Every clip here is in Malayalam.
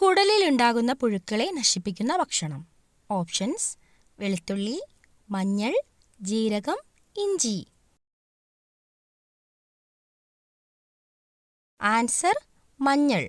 കുടലിലുണ്ടാകുന്ന പുഴുക്കളെ നശിപ്പിക്കുന്ന ഭക്ഷണം. ഓപ്ഷൻസ്: വെളുത്തുള്ളി, മഞ്ഞൾ, ജീരകം, ഇഞ്ചി. ആൻസർ: മഞ്ഞൾ.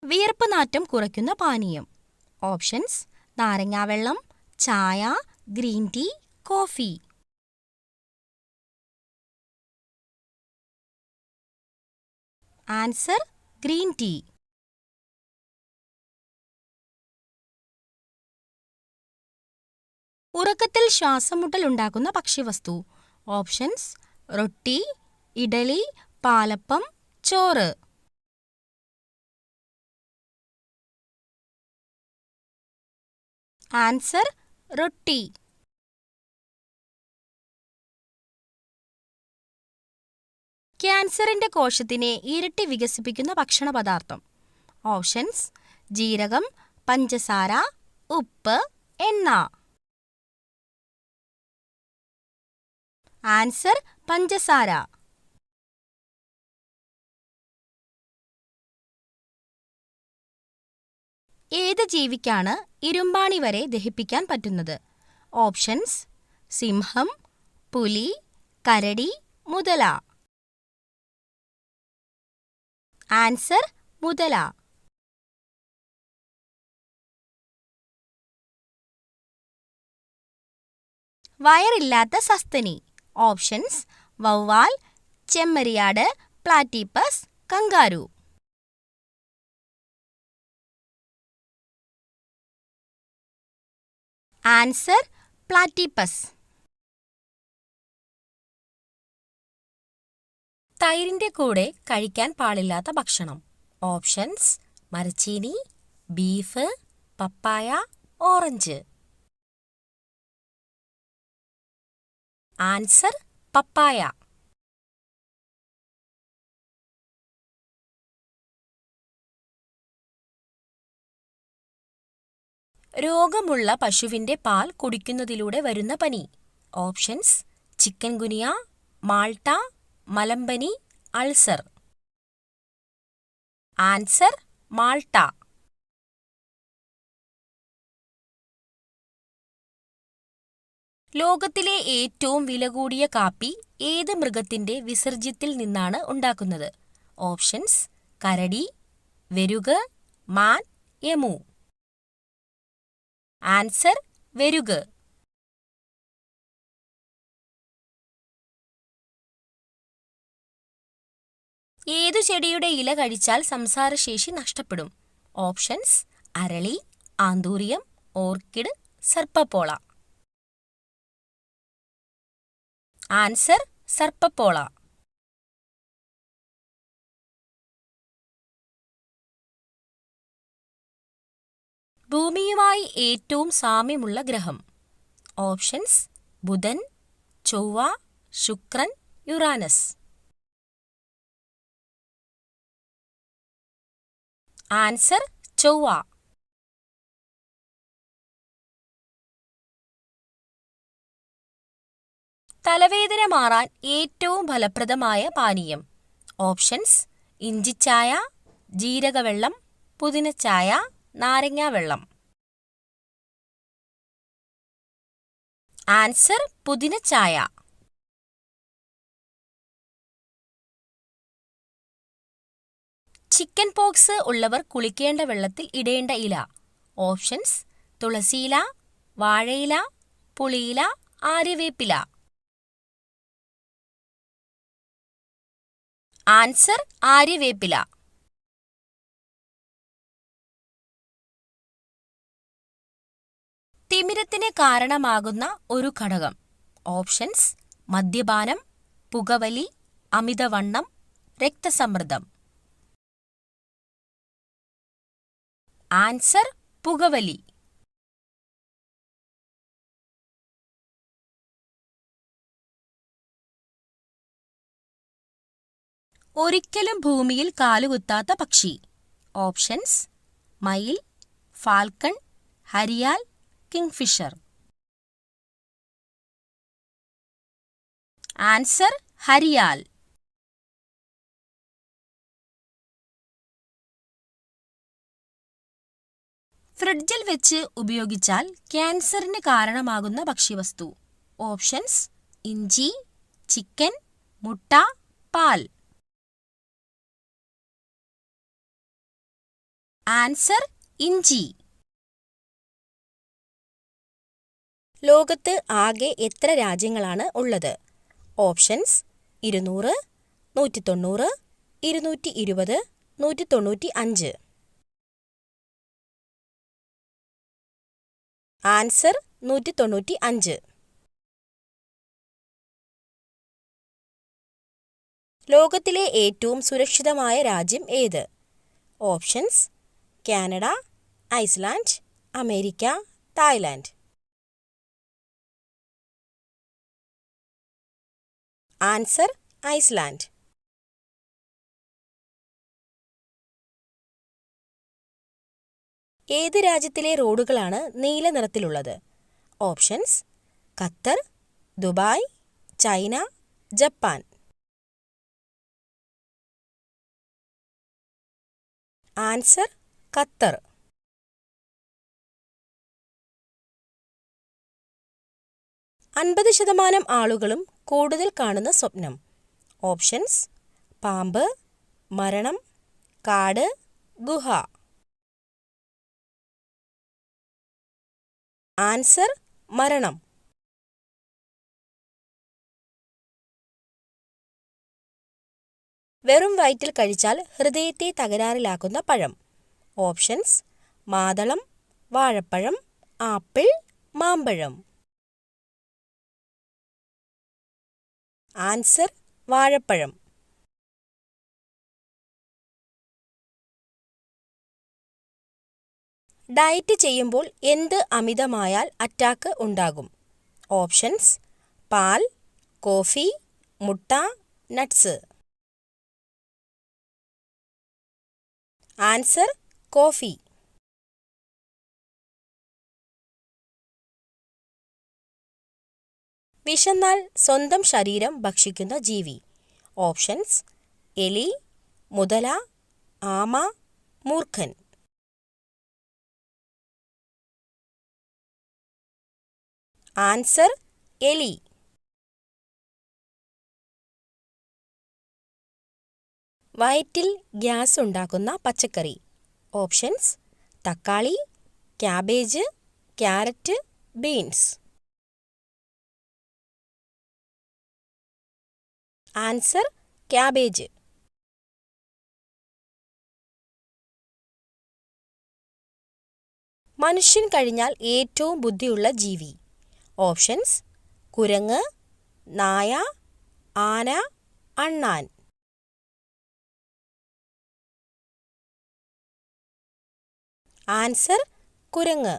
വിയർപ്പ് നാറ്റം കുറയ്ക്കുന്ന പാനീയം. ഓപ്ഷൻസ്: നാരങ്ങാവെള്ളം, ചായ, green tea, coffee. Answer: green tea. ഉറക്കത്തിൽ ശ്വാസമുട്ടൽ ഉണ്ടാക്കുന്ന ഭക്ഷ്യവസ്തു. ഓപ്ഷൻസ്: റൊട്ടി, ഇഡലി, പാലപ്പം, ചോറ്. ആൻസർ: റൊട്ടി. ക്യാൻസറിന്റെ കോശത്തിനെ ഇരട്ടി വികസിപ്പിക്കുന്ന ഭക്ഷണപദാർത്ഥം. ഓപ്ഷൻസ്: ജീരകം, പഞ്ചസാര, ഉപ്പ്, എണ്ണ. ആൻസർ: പഞ്ചസാര. ഏത് ജീവിക്കാണ് ഇരുമ്പാണി വരെ ദഹിപ്പിക്കാൻ പറ്റുന്നത്? ഓപ്ഷൻസ്: സിംഹം, പുലി, കരടി, മുതല. ആൻസർ: മുതല. വയറില്ലാത്ത സസ്തനി. ഓപ്ഷൻസ്: വവ്വാൽ, ചെമ്മരിയാട്, പ്ലാറ്റിപ്പസ്, കങ്കാരു. Answer: platypus. തൈരിന്റെ കൂടെ കഴിക്കാൻ പാടില്ലാത്ത ഭക്ഷണം. ഓപ്ഷൻസ്: മരച്ചീനി, beef, papaya, orange. Answer: papaya. രോഗമുള്ള പശുവിന്റെ പാൽ കുടിക്കുന്നതിലൂടെ വരുന്ന പനി. ഓപ്ഷൻസ്: ചിക്കൻ ഗുനിയ, മാൾട്ട, മലമ്പനി, അൾസർ. Answer: Malta. ലോകത്തിലെ ഏറ്റവും വില കൂടിയ കാപ്പി ഏത് മൃഗത്തിന്റെ വിസർജ്യത്തിൽ നിന്നാണ് ഉണ്ടാക്കുന്നത്? ഓപ്ഷൻസ്: കരടി, വെരുക്, മാൻ, എമു. ആൻസർ: വെരുക്. ഏതു ചെടിയുടെ ഇല കഴിച്ചാൽ സംസാരശേഷി നഷ്ടപ്പെടും? ഓപ്ഷൻസ്: അരളി, ആന്തൂറിയം, ഓർക്കിഡ്, സർപ്പപ്പോള. ആൻസർ: സർപ്പപ്പോള. ഭൂമിയുമായി ഏറ്റവും സാമ്യമുള്ള ഗ്രഹം. ഓപ്ഷൻസ്: ബുധൻ, ചൊവ്വ, ശുക്രൻ, യുറാനസ്. ആൻസർ: ചൊവ്വ. തലവേദന മാറാൻ ഏറ്റവും ഫലപ്രദമായ പാനീയം. ഓപ്ഷൻസ്: ഇഞ്ചിച്ചായ, ജീരകവെള്ളം, പുതിനച്ചായ, നാരങ്ങാവെള്ളം. ആൻസർ: പുതിനച്ചായ. ചിക്കൻ പോക്സ് ഉള്ളവർ കുളിക്കേണ്ട വെള്ളത്തിൽ ഇടേണ്ട ഇല. ഓപ്ഷൻസ്: തുളസിയില, വാഴയില, പുളിയില, ആര്യവേപ്പില. ആൻസർ: ആര്യവേപ്പില. തിമിരത്തിന് കാരണമാകുന്ന ഒരു ഘടകം. ഓപ്ഷൻസ്: മദ്യപാനം, പുകവലി, അമിതവണ്ണം, രക്തസമ്മർദ്ദം. ആൻസർ: പുകവലി. ഒരിക്കലും ഭൂമിയിൽ കാലുകുത്താത്ത പക്ഷി. ഓപ്ഷൻസ്: മയിൽ, ഫാൽക്കൺ, ഹരിയാൽ, കിങ്ഫിഷർ. ആൻസർ: ഹരിയാൽ. ഫ്രിഡ്ജിൽ വെച്ച് ഉപയോഗിച്ചാൽ ക്യാൻസറിന് കാരണമാകുന്ന ഭക്ഷ്യവസ്തു. ഓപ്ഷൻസ്: ഇഞ്ചി, ചിക്കൻ, മുട്ട, പാൽ. ആൻസർ: ഇഞ്ചി. ലോകത്ത് ആകെ എത്ര രാജ്യങ്ങളാണ് ഉള്ളത്? ഓപ്ഷൻസ്: 200, 190, 220, 195. ആൻസർ: 195. ലോകത്തിലെ ഏറ്റവും സുരക്ഷിതമായ രാജ്യം ഏത്? Options: Canada, Iceland, America, Thailand. Answer: Iceland. ഏത് രാജ്യത്തിലെ റോഡുകളാണ് നീല നിറത്തിലുള്ളത്? Options: Qatar, Dubai, China, Japan. Answer: Qatar. %50 ആളുകളും കൂടുതൽ കാണുന്ന സ്വപ്നം. ഓപ്ഷൻസ്: പാമ്പ്, മരണം, കാട്, ഗുഹ. ആൻസർ: മരണം. വെറും വയറ്റിൽ കഴിച്ചാൽ ഹൃദയത്തെ തകരാറിലാക്കുന്ന പഴം. ഓപ്ഷൻസ്: മാതളം, വാഴപ്പഴം, ആപ്പിൾ, മാമ്പഴം. ആൻസർ: വാഴപ്പഴം. ഡയറ്റ് ചെയ്യുമ്പോൾ എന്ത് അമിതമായാൽ അറ്റാക്ക് ഉണ്ടാകും? ഓപ്ഷൻസ്: പാൽ, കോഫി, മുട്ട, നട്ട്സ്. Answer: coffee. വിശന്നാൽ സ്വന്തം ശരീരം ഭക്ഷിക്കുന്ന ജീവി. ഓപ്ഷൻസ്: എലി, മുതല, ആമ, മൂർഖൻ. ആൻസർ: എലി. വയറ്റിൽ ഗ്യാസ് ഉണ്ടാക്കുന്ന പച്ചക്കറി. ഓപ്ഷൻസ്: തക്കാളി, cabbage, carrot, beans. Answer: cabbage. മനുഷ്യൻ കഴിഞ്ഞാൽ ഏറ്റവും ബുദ്ധിയുള്ള ജീവി. ഓപ്ഷൻസ്: കുരങ്ങ്, നായ, ആന, അണ്ണാൻ. ആൻസർ: കുരങ്ങ്.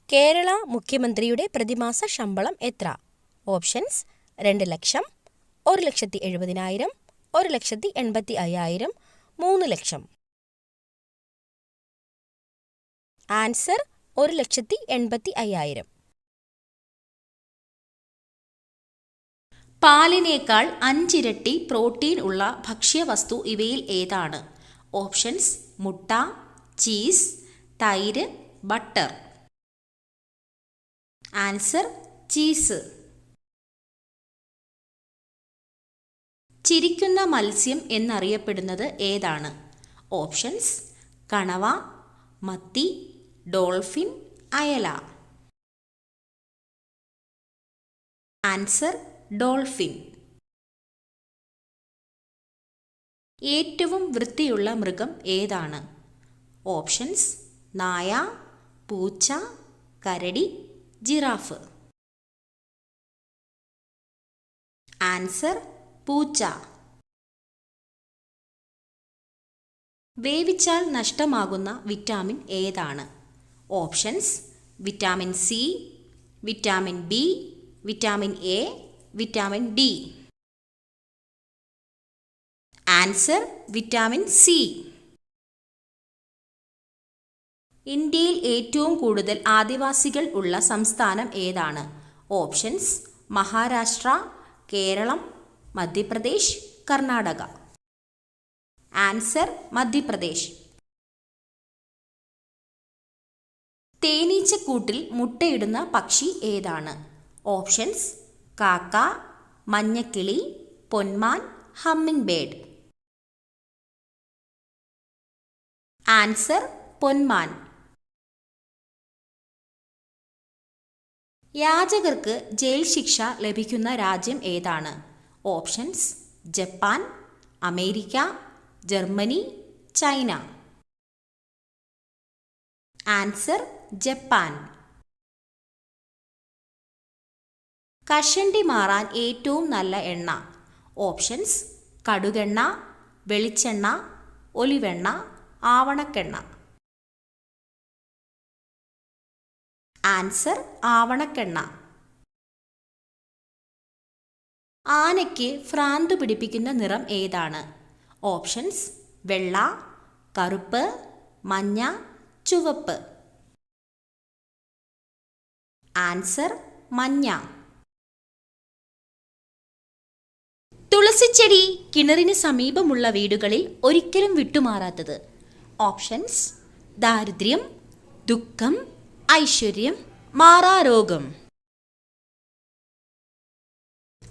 കേരള മുഖ്യമന്ത്രിയുടെ പ്രതിമാസ ശമ്പളം എത്ര? ഓപ്ഷൻസ്: 2 ലക്ഷം, 1,70,000, 1,85,000, 3 ലക്ഷം. ആൻസർ: 1,85,000. പാലിനേക്കാൾ 5 ഇരട്ടി പ്രോട്ടീൻ ഉള്ള ഭക്ഷ്യവസ്തു ഇവയിൽ ഏതാണ്? ഓപ്ഷൻസ്: മുട്ട, ചീസ്, തൈര്, ബട്ടർ. Answer: cheese. ചിരിക്കുന്ന മത്സ്യം എന്നറിയപ്പെടുന്നത് ഏതാണ്? ഓപ്ഷൻസ്: കണവ, മത്തി, ഡോൾഫിൻ, അയല. Answer: dolphin. ഏറ്റവും വൃത്തിയുള്ള മൃഗം ഏതാണ്? ഓപ്ഷൻസ്: നായ, പൂച്ച, കരടി, ജിറാഫ്. ആൻസർ: പൂച്ച. വേവിച്ചാൽ നഷ്ടമാകുന്ന വിറ്റാമിൻ ഏതാണ്? Options: vitamin C, vitamin B, vitamin A, vitamin D. Answer: vitamin C. ഇന്ത്യയിൽ ഏറ്റവും കൂടുതൽ ആദിവാസികൾ ഉള്ള സംസ്ഥാനം ഏതാണ്? ഓപ്ഷൻസ് മഹാരാഷ്ട്ര, കേരളം, മധ്യപ്രദേശ്, കർണാടക. ആൻസർ മധ്യപ്രദേശ്. തേനീച്ചക്കൂട്ടിൽ മുട്ടയിടുന്ന പക്ഷി ഏതാണ്? ഓപ്ഷൻസ് കാക്ക, മഞ്ഞക്കിളി, പൊന്മാൻ, ഹമ്മിങ് ബേർഡ്. ആൻസർ പൊന്മാൻ. യാചകർക്ക് ജയിൽ ശിക്ഷ ലഭിക്കുന്ന രാജ്യം ഏതാണ്? Options Japan, America, Germany, China. Answer Japan. കഷണ്ടി മാറാൻ ഏറ്റവും നല്ല എണ്ണ. ഓപ്ഷൻസ് കടുകെണ്ണ, വെളിച്ചെണ്ണ, ഒലിവെണ്ണ, ആവണക്കെണ്ണ. ആൻസർ ആവണക്കെണ്ണ. ആനയ്ക്ക് ഭ്രാന്ത് പിടിപ്പിക്കുന്ന നിറം ഏതാണ്? ഓപ്ഷൻസ് വെള്ള, കറുപ്പ്, മഞ്ഞ, ചുവപ്പ്. ആൻസർ മഞ്ഞ. തുളസിച്ചെടി കിണറിന് സമീപമുള്ള വീടുകളിൽ ഒരിക്കലും വിട്ടുമാറാത്തത്. ഓപ്ഷൻസ് ദാരിദ്ര്യം, ദുഃഖം, ഐശ്വര്യം, മാറാരോഗം.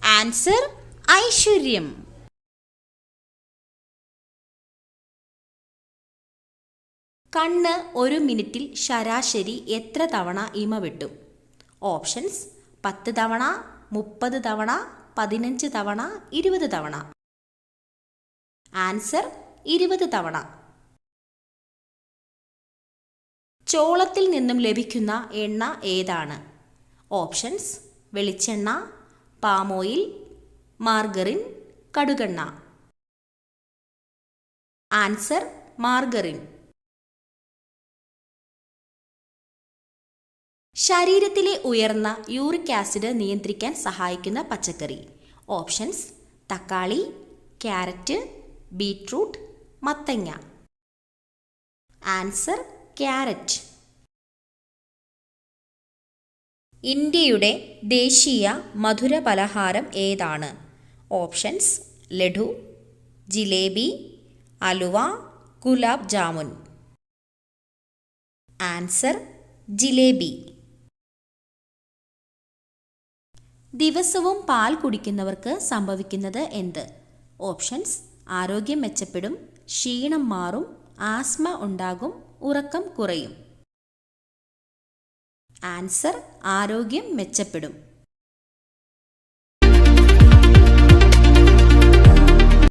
ആൻസർ ഐശ്വര്യം. കണ്ണ് ഒരു മിനിറ്റിൽ ശരാശരി എത്ര തവണ ഇമ വെട്ടും? ഓപ്ഷൻസ് 10 തവണ, 30 തവണ, 15 തവണ, 20 തവണ. ആൻസർ 20 തവണ. ചോളത്തിൽ നിന്നും ലഭിക്കുന്ന എണ്ണ ഏതാണ്? ഓപ്ഷൻസ് വെളിച്ചെണ്ണ, palm oil, margarine, കടുകെണ്ണ. Answer margarine. ശരീരത്തിലെ ഉയർന്ന യൂറിക് ആസിഡ് നിയന്ത്രിക്കാൻ സഹായിക്കുന്ന പച്ചക്കറി. ഓപ്ഷൻസ് തക്കാളി, ക്യാരറ്റ്, ബീറ്റ്റൂട്ട്, മത്തങ്ങ. Answer carrot. ഇന്ത്യയുടെ ദേശീയ മധുര പലഹാരം ഏതാണ്? ഓപ്ഷൻസ് ലഡു, ജിലേബി, അലുവ, ഗുലാബ് ജാമുൻ. ആൻസർ ജിലേബി. ദിവസവും പാൽ കുടിക്കുന്നവർക്ക് സംഭവിക്കുന്നത് എന്ത്? ഓപ്ഷൻസ് ആരോഗ്യം മെച്ചപ്പെടും, ക്ഷീണം മാറും, ആസ്മ ഉണ്ടാകും, ഉറക്കം കുറയും. ആൻസർ ആരോഗ്യം മെച്ചപ്പെടും.